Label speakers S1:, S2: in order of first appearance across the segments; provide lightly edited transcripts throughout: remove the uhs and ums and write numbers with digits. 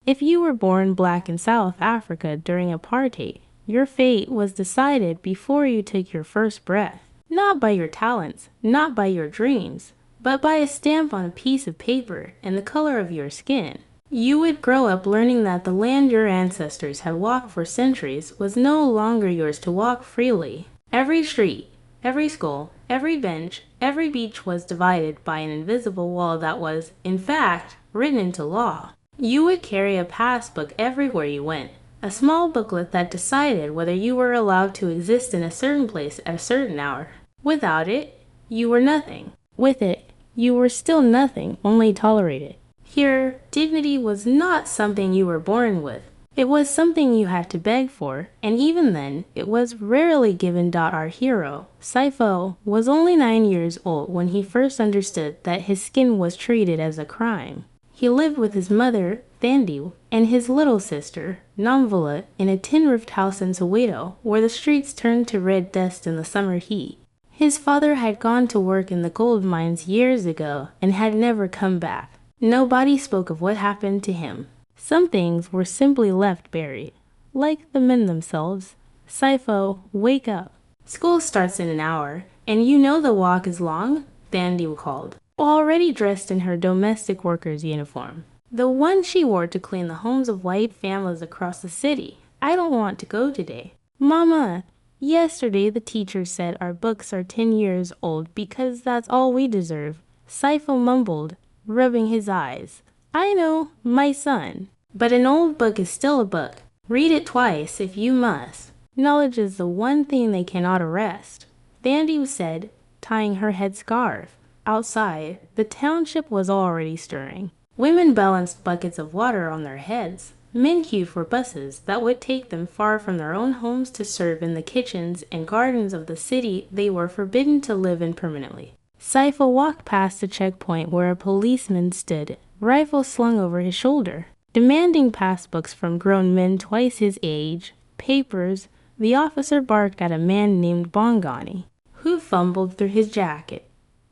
S1: If you were born black in South Africa during apartheid, your fate was decided before you took your first breath. Not by your talents, not by your dreams, but by a stamp on a piece of paper and the color of your skin. You would grow up learning that the land your ancestors had walked for centuries was no longer yours to walk freely. Every street, every school, every bench, every beach was divided by an invisible wall that was, in fact, written into law. You would carry a passbook everywhere you went, a small booklet that decided whether you were allowed to exist in a certain place at a certain hour. Without it, you were nothing. With it, you were still nothing, only tolerated. Here, dignity was not something you were born with. It was something you had to beg for, and even then, it was rarely given. Our hero, Sipho, was only 9 years old when he first understood that his skin was treated as a crime. He lived with his mother, Thandi, and his little sister, Namvula, in a tin-roofed house in Soweto, where the streets turned to red dust in the summer heat. His father had gone to work in the gold mines years ago and had never come back. Nobody spoke of what happened to him. Some things were simply left buried, like the men themselves. Sipho, wake up. School starts in an hour, and you know the walk is long, Thandi called, already dressed in her domestic worker's uniform, the one she wore to clean the homes of white families across the city. I don't want to go today. Mama, yesterday the teacher said our books are 10 years old because that's all we deserve. Sipho mumbled, rubbing his eyes. I know, my son. But an old book is still a book. Read it twice if you must. Knowledge is the one thing they cannot arrest, Thandi said, tying her headscarf. Outside, the township was already stirring. Women balanced buckets of water on their heads. Men queued for buses that would take them far from their own homes to serve in the kitchens and gardens of the city they were forbidden to live in permanently. Sipho walked past the checkpoint where a policeman stood, rifle slung over his shoulder, demanding passbooks from grown men twice his age. Papers. The officer barked at a man named Bongani, who fumbled through his jacket.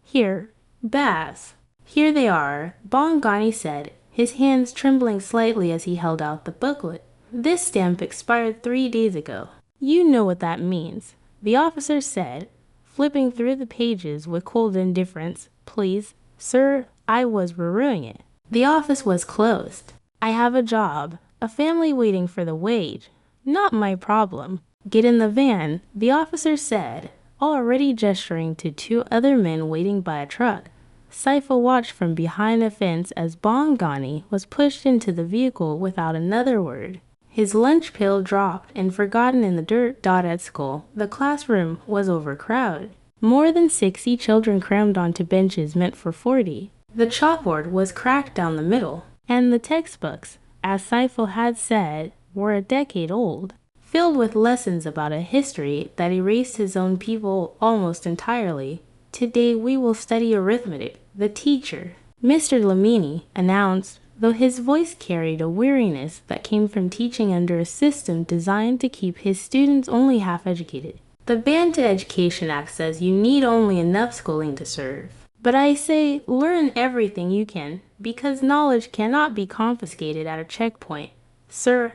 S1: Here, Baz. Here they are, Bongani said, his hands trembling slightly as he held out the booklet. This stamp expired 3 days ago. You know what that means, the officer said, flipping through the pages with cold indifference. Please, sir, I was reviewing it. The office was closed. I have a job, a family waiting for the wage. Not my problem. Get in the van, the officer said, already gesturing to 2 other men waiting by a truck. Sipho watched from behind a fence as Bongani was pushed into the vehicle without another word. His lunch pail dropped and forgotten in the dirt. At school, the classroom was overcrowded. More than 60 children crammed onto benches meant for 40. The chalkboard was cracked down the middle, and the textbooks, as Sipho had said, were a decade old, filled with lessons about a history that erased his own people almost entirely. Today we will study arithmetic, the teacher, Mr. Lamini, announced, though his voice carried a weariness that came from teaching under a system designed to keep his students only half-educated. The Bantu Education Act says you need only enough schooling to serve. But I say, learn everything you can, because knowledge cannot be confiscated at a checkpoint. Sir,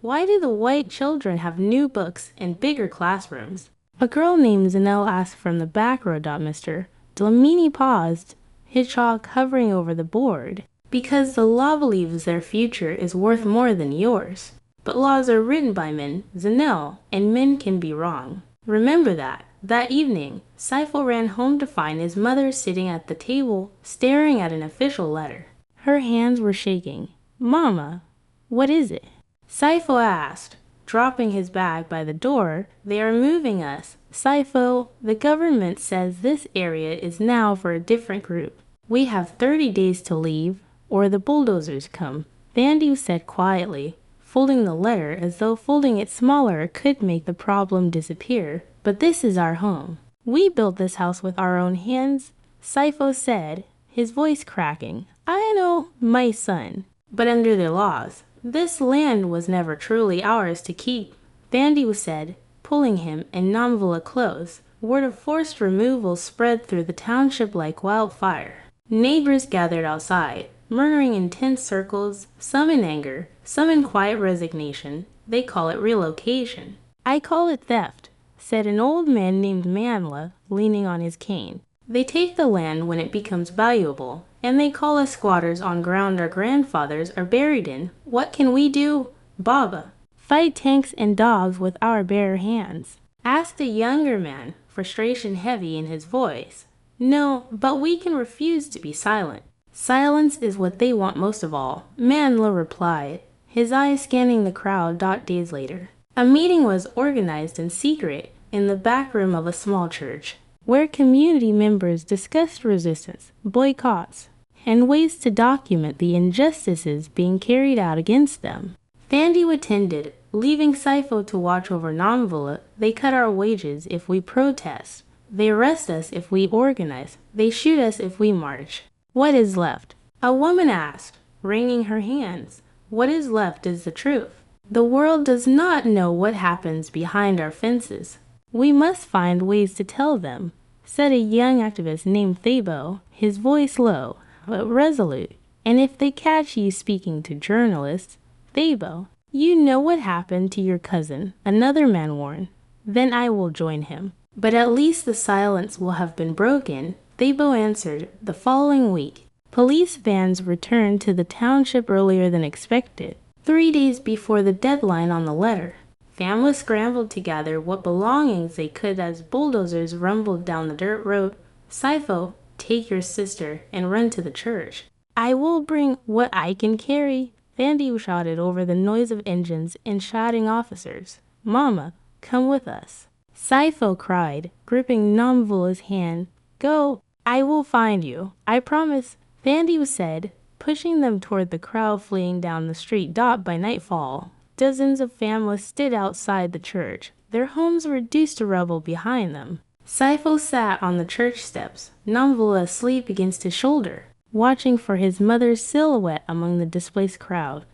S1: why do the white children have new books and bigger classrooms? A girl named Zanelle asked from the back row. Mr. Dlamini paused, his chalk hovering over the board. Because the law believes their future is worth more than yours. But laws are written by men, Zanelle, and men can be wrong. Remember that. That evening, Sipho ran home to find his mother sitting at the table, staring at an official letter. Her hands were shaking. Mama, what is it? Sipho asked, dropping his bag by the door. They are moving us. Sipho, the government says this area is now for a different group. We have 30 days to leave, or the bulldozers come, Thandi said quietly, folding the letter as though folding it smaller could make the problem disappear. But this is our home. We built this house with our own hands, Sipho said, his voice cracking. I know, my son. But under the laws, this land was never truly ours to keep, Thandi said, pulling him and Namvula close. Word of forced removal spread through the township like wildfire. Neighbors gathered outside, murmuring in tense circles, some in anger, some in quiet resignation. They call it relocation. I call it theft, said an old man named Manla, leaning on his cane. They take the land when it becomes valuable, and they call us squatters on ground our grandfathers are buried in. What can we do? Baba. Fight tanks and dogs with our bare hands, asked a younger man, frustration heavy in his voice. No, but we can refuse to be silent. Silence is what they want most of all, Manla replied, his eyes scanning the crowd. Days later, a meeting was organized in secret in the back room of a small church, where community members discussed resistance, boycotts, and ways to document the injustices being carried out against them. Thandi attended, leaving Sipho to watch over Namvula. They cut our wages if we protest. They arrest us if we organize. They shoot us if we march. What is left? A woman asked, wringing her hands. What is left is the truth. The world does not know what happens behind our fences. We must find ways to tell them, said a young activist named Sipho, his voice low but resolute. And if they catch you speaking to journalists, Sipho, you know what happened to your cousin, another man warned. Then I will join him. But at least the silence will have been broken, Sipho answered. The following week, police vans returned to the township earlier than expected, 3 days before the deadline on the letter. Families scrambled to gather what belongings they could as bulldozers rumbled down the dirt road. Sipho, take your sister and run to the church. I will bring what I can carry, Thandi shouted over the noise of engines and shouting officers. Mama, come with us. Sipho cried, gripping Namvula's hand. Go, I will find you, I promise, Thandi said, pushing them toward the crowd fleeing down the street. By nightfall, dozens of families stood outside the church, their homes reduced to rubble behind them. Sipho sat on the church steps, Namvula asleep against his shoulder, watching for his mother's silhouette among the displaced crowd.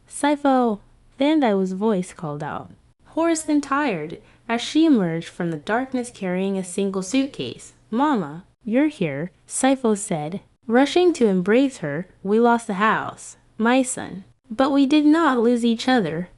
S1: Sipho, Thandi's voice called out, hoarse and tired, as she emerged from the darkness carrying a single suitcase. Mama, you're here, Sipho said, rushing to embrace her. We lost the house, my son, but we did not lose each other.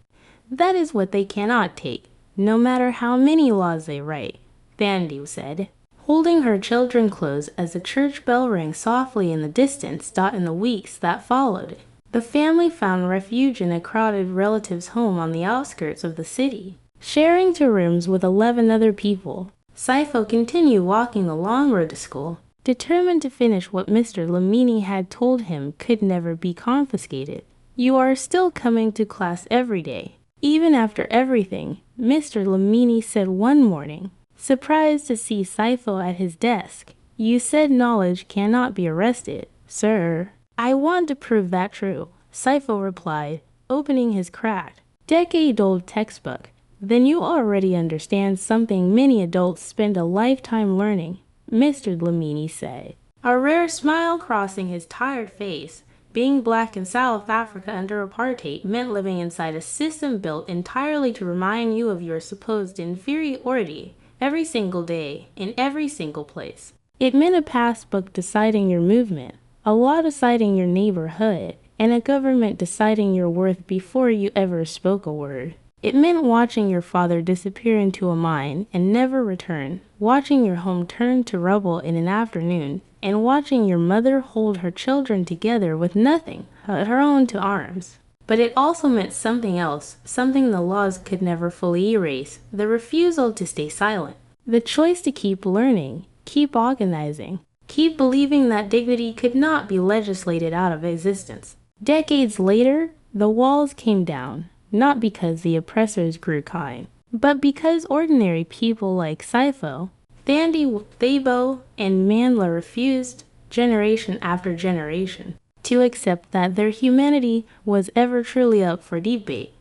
S1: That is what they cannot take, no matter how many laws they write, Thandi said, holding her children close as the church bell rang softly in the distance. In the weeks that followed, the family found refuge in a crowded relative's home on the outskirts of the city, sharing 2 rooms with 11 other people. Sipho continued walking the long road to school, determined to finish what Mr. Lamini had told him could never be confiscated. You are still coming to class every day, even after everything, Mr. Lamini said one morning, surprised to see Sipho at his desk. You said knowledge cannot be arrested, sir. I want to prove that true, Sipho replied, opening his cracked, decade-old textbook. Then you already understand something many adults spend a lifetime learning, Mr. Lamini said, a rare smile crossing his tired face. Being black in South Africa under apartheid meant living inside a system built entirely to remind you of your supposed inferiority every single day, in every single place. It meant a passbook deciding your movement, a law deciding your neighborhood, and a government deciding your worth before you ever spoke a word. It meant watching your father disappear into a mine and never return, watching your home turn to rubble in an afternoon, and watching your mother hold her children together with nothing but her own 2 arms. But it also meant something else, something the laws could never fully erase, the refusal to stay silent, the choice to keep learning, keep organizing, keep believing that dignity could not be legislated out of existence. Decades later, the walls came down, not because the oppressors grew kind, but because ordinary people like Sipho, Thandi, Sipho, and Manla refused, generation after generation, to accept that their humanity was ever truly up for debate.